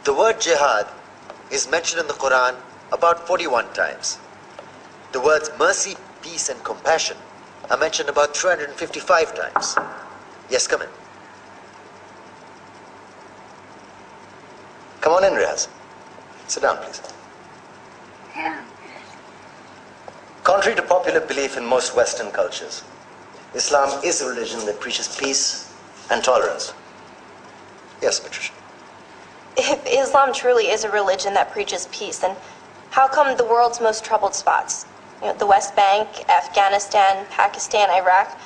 The word jihad is mentioned in the Quran about 41 times. The words mercy, peace, and compassion are mentioned about 355 times. Yes, come in. Come on in, Riaz. Sit down, please. Contrary to popular belief in most Western cultures, Islam is a religion that preaches peace and tolerance. Yes, Patricia. If Islam truly is a religion that preaches peace, then how come the world's most troubled spots, the West Bank, Afghanistan, Pakistan, Iraq,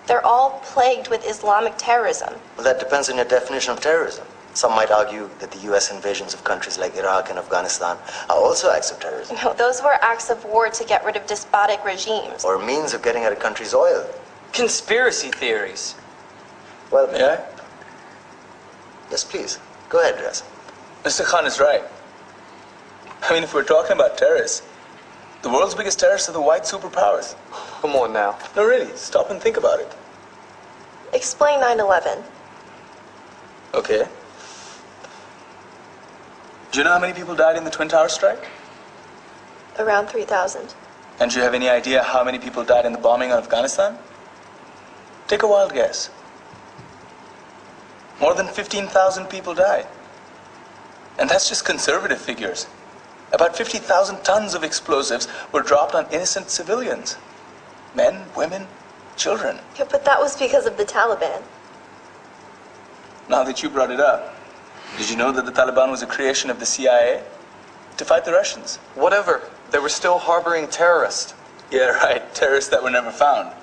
they're all plagued with Islamic terrorism? Well, that depends on your definition of terrorism. Some might argue that the U.S. invasions of countries like Iraq and Afghanistan are also acts of terrorism. No, those were acts of war to get rid of despotic regimes. Or means of getting at a country's oil. Conspiracy theories. Well, May I? Yes, please. Go ahead, Riaz. Mr. Khan is right. I mean, if we're talking about terrorists, the world's biggest terrorists are the white superpowers. Come on now. No, really, stop and think about it. Explain 9/11. Okay. Do you know how many people died in the Twin Towers strike? Around 3,000. And do you have any idea how many people died in the bombing of Afghanistan? Take a wild guess. More than 15,000 people died. And that's just conservative figures. About 50,000 tons of explosives were dropped on innocent civilians. Men, women, children. Yeah, but that was because of the Taliban. Now that you brought it up, did you know that the Taliban was a creation of the CIA to fight the Russians? Whatever. They were still harboring terrorists. Yeah, right. Terrorists that were never found.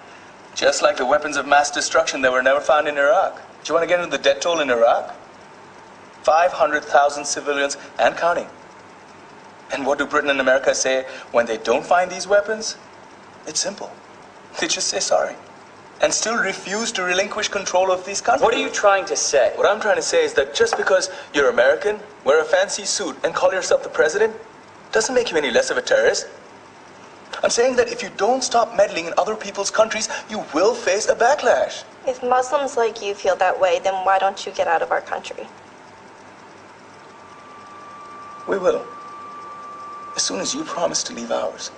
Just like the weapons of mass destruction that were never found in Iraq. Do you want to get into the death toll in Iraq? 500,000 civilians and counting. And what do Britain and America say when they don't find these weapons? It's simple. They just say sorry. And still refuse to relinquish control of these countries. What are you trying to say? What I'm trying to say is that just because you're American, wear a fancy suit, and call yourself the president, doesn't make you any less of a terrorist. I'm saying that if you don't stop meddling in other people's countries, you will face a backlash. If Muslims like you feel that way, then why don't you get out of our country? We will. As soon as you promise to leave ours.